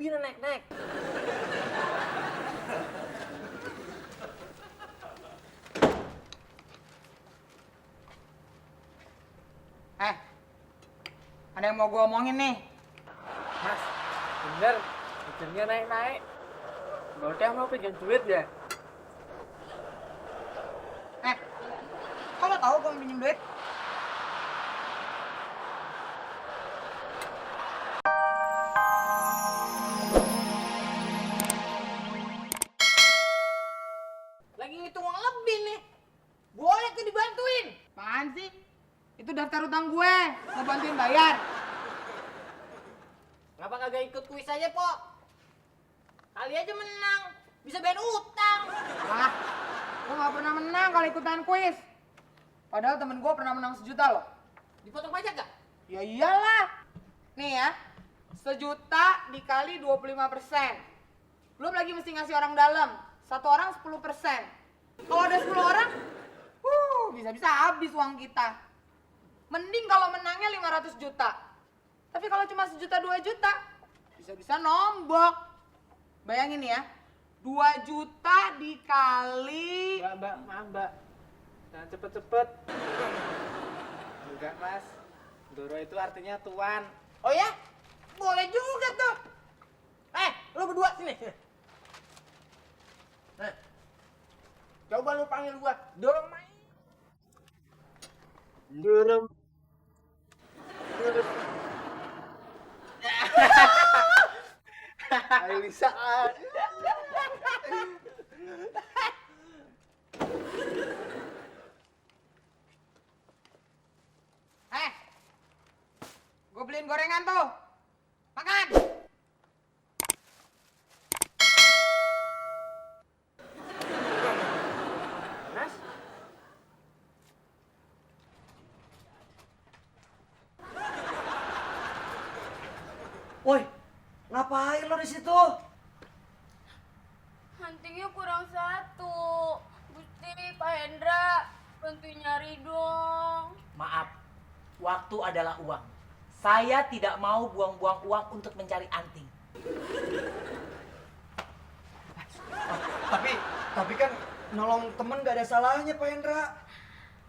bibirnya naik-naik. Ada yang mau gue omongin nih. Mas, bener, bibirnya naik-naik. Berarti mau pinjam duit ya? Kok lo tahu gue mau pinjem duit? Lagi ngitung uang lebih nih. Boleh tuh dibantuin. Apaan sih? Itu daftar utang gue, mau bantuin bayar. Kenapa kagak ikut kuis aja, Pok? Kali aja menang. Bisa bayar utang. Ah, gue gak pernah menang kalau ikutan kuis. Padahal temen gue pernah menang 1 juta loh. Dipotong pajak gak? Ya iyalah. Nih ya, 1 juta dikali 25%. Belum lagi mesti ngasih orang dalam. 1 orang 10%. Kalau ada 10 orang, bisa-bisa habis uang kita. Mending kalau menangnya 500 juta. Tapi kalau cuma 1 juta 2 juta, bisa-bisa nombok. Bayangin ya, 2 juta dikali... Mbak, maaf mbak. Jangan cepet-cepet. Enggak mas, Doro itu artinya tuan. Oh ya? Boleh juga tuh. Lu berdua sini. Nah, coba lu panggil gua. Dorong main. Dorong. Ayo bisa. Gue beliin gorengan tuh. Makan. Mas, Woi, ngapain lo di situ? Huntingnya kurang 1. Gusti, Pak Hendra, bantuin nyari dong. Maaf, waktu adalah uang. Saya tidak mau buang-buang uang untuk mencari anting. Tapi kan nolong temen gak ada salahnya Pak Hendra.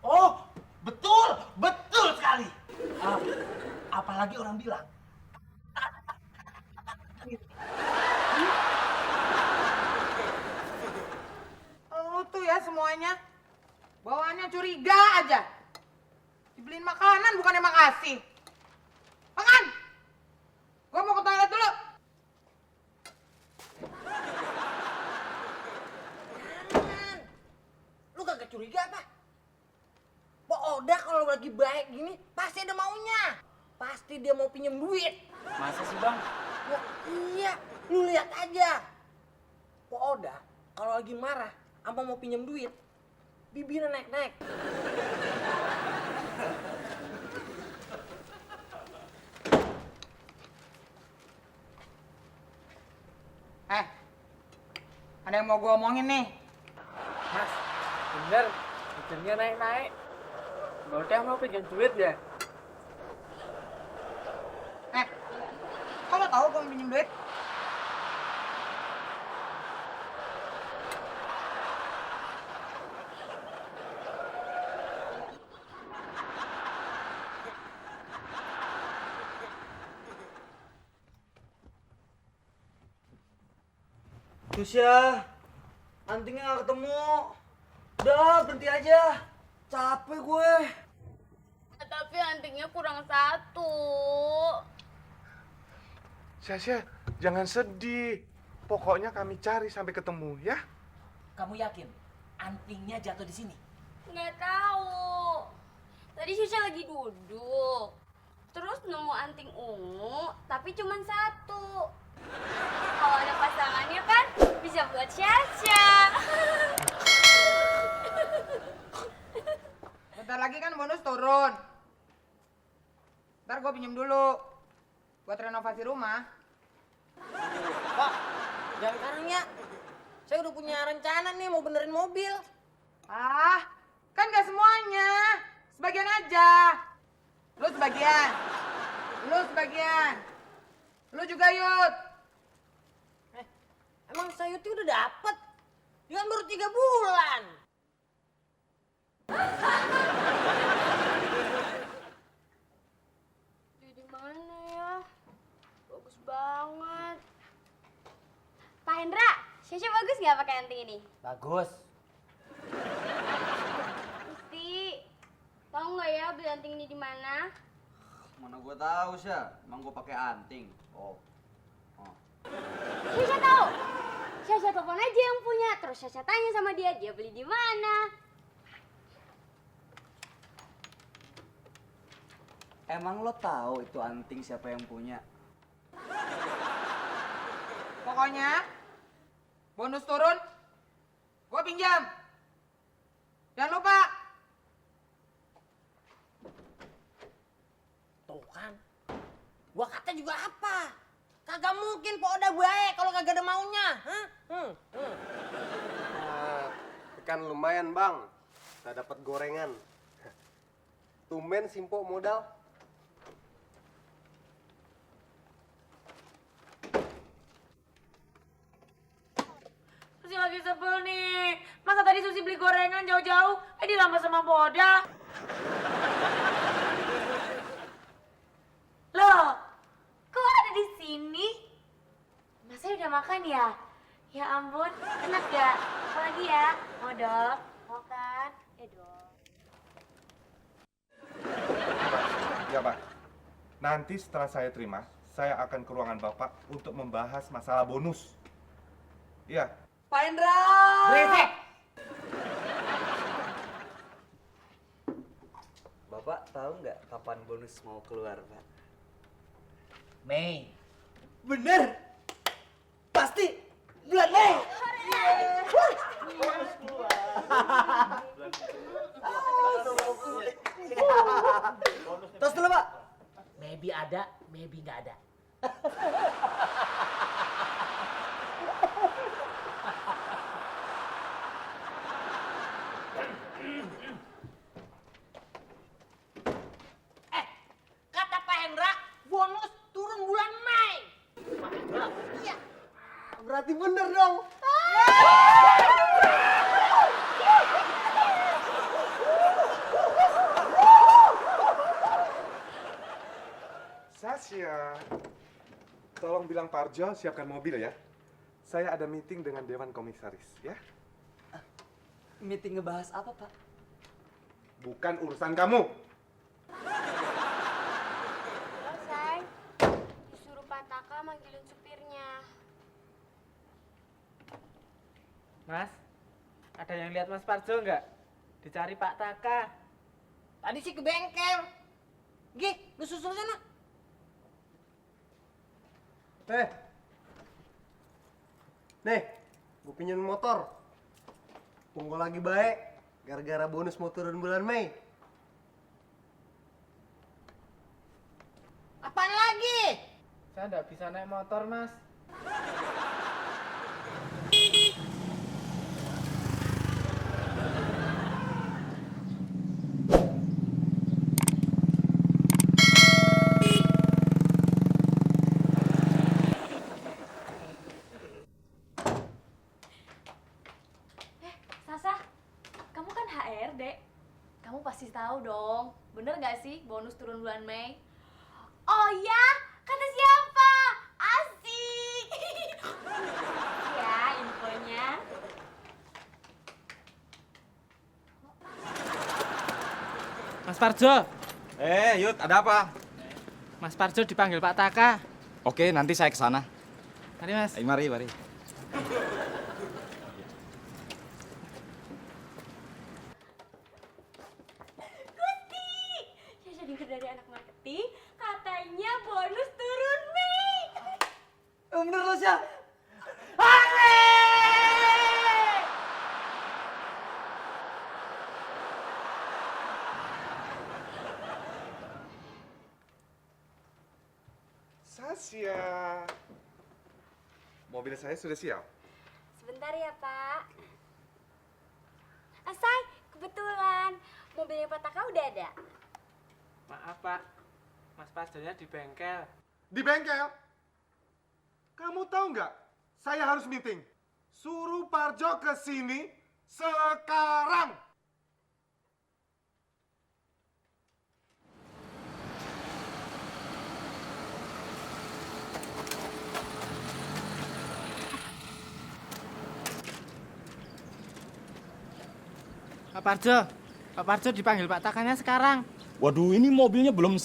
Oh, betul sekali. Apalagi orang bilang. Lu tuh ya semuanya, bawaannya curiga aja. Dibeliin makanan bukannya makasih. Makan! Gua mau ke toilet dulu. Jangan. Lu kagak curiga apa? Pok Oda kalau lagi baik gini pasti ada maunya. Pasti dia mau pinjem duit. Masa sih bang? Ya, iya, lu lihat aja. Pok Oda kalau lagi marah apa mau pinjem duit, bibirnya naik-naik. Ada yang mau gua omongin nih. mas, bener, bibirnya naik-naik. Berarti mau pinjam duit ya? Kok lo tahu gua mau pinjem duit? Tusya, antingnya gak ketemu. Udah, berhenti aja. Capek gue. Tapi huntingnya kurang 1. Syah, jangan sedih. Pokoknya kami cari sampai ketemu, ya? Kamu yakin antingnya jatuh di sini? Nggak tahu. Tadi Syusha lagi duduk. Terus nemu anting ungu, tapi cuma 1. Kalau ada pasangannya kan bisa buat Syasha. Bentar lagi kan bonus turun. Ntar gue pinjem dulu buat renovasi rumah. Pak, jangan sekarang ya. Saya udah punya rencana nih mau benerin mobil. Kan gak semuanya. Sebagian aja. Lu sebagian. Lu sebagian. Lu juga, Yud. Emang Sayuti udah dapet? Dia kan baru 3 bulan. Di mana ya? Bagus banget. Pak Hendra, Syasha bagus nggak pakai anting ini? Bagus. Gusti, tahu nggak ya beli anting ini di mana? Mana gua tahu sih, emang gua pakai anting. Oh. Syasha tahu. Syasha telepon aja yang punya, terus Syasha tanya sama dia beli di mana. Emang lo tahu itu anting siapa yang punya? Pokoknya bonus turun, gue pinjam. Jangan lupa. Tuh kan. Gua kata juga apa? Kagak mungkin Pak Oda baik kalau kagak ada maunya. Hah? Kan lumayan bang, saya dapat gorengan. Tumben Simpo modal. Susi lagi sebel nih. Masa tadi Susi beli gorengan jauh-jauh, dilambas sama Boda. Loh, kok ada di sini? Masnya udah makan ya? Ya ampun, enak gak? Apalagi ya? Mau dong? Mau kan? Dong. Ya Pak, nanti setelah saya terima, saya akan ke ruangan Bapak untuk membahas masalah bonus. Iya. Pak Hendra. Beresek! Bapak tahu nggak kapan bonus mau keluar, Pak? Mei. Bener! Pasti bulan Mei! Tos dulu, Pak. Maybe ada, maybe nggak ada. Kata Pak Hendra, bonus turun bulan Mei. Iya. Berarti bener dong. Sasha, tolong bilang Pak Arjo siapkan mobil ya. Saya ada meeting dengan Dewan Komisaris, ya. Meeting ngebahas apa, Pak? Bukan urusan kamu. Selesai. Disuruh Pak Taka manggilin supirnya. Mas, ada yang lihat Mas Parjo nggak? Dicari Pak Taka. Tadi sih ke bengkel. Gih, lu susul sana. Nih, gue pinjam motor. Tunggu lagi baik, gara-gara bonus mau turun bulan Mei. Apaan lagi? Saya nggak bisa naik motor, Mas. Sasa, kamu kan HRD. Kamu pasti tahu dong, bener gak sih bonus turun bulan Mei? Oh ya, kata siapa? Asik. Ya, infonya. Mas Parjo, Yud, ada apa? Mas Parjo dipanggil Pak Taka. Oke, nanti saya ke sana. Mari, Mas. Mari, mari. Saya dengar dari anak marketing, katanya bonus turun Mei. Bener lo, Syah? Sasha, mobil saya sudah siap. Sebentar ya, Pak. Asai, kebetulan mobilnya Pak Taka udah ada. Maaf, Pak. Mas Parjonya di bengkel. Di bengkel. Kamu tahu nggak? Saya harus meeting. Suruh Parjo ke sini sekarang. Pak Parjo dipanggil Pak Takannya sekarang. Waduh, ini mobilnya belum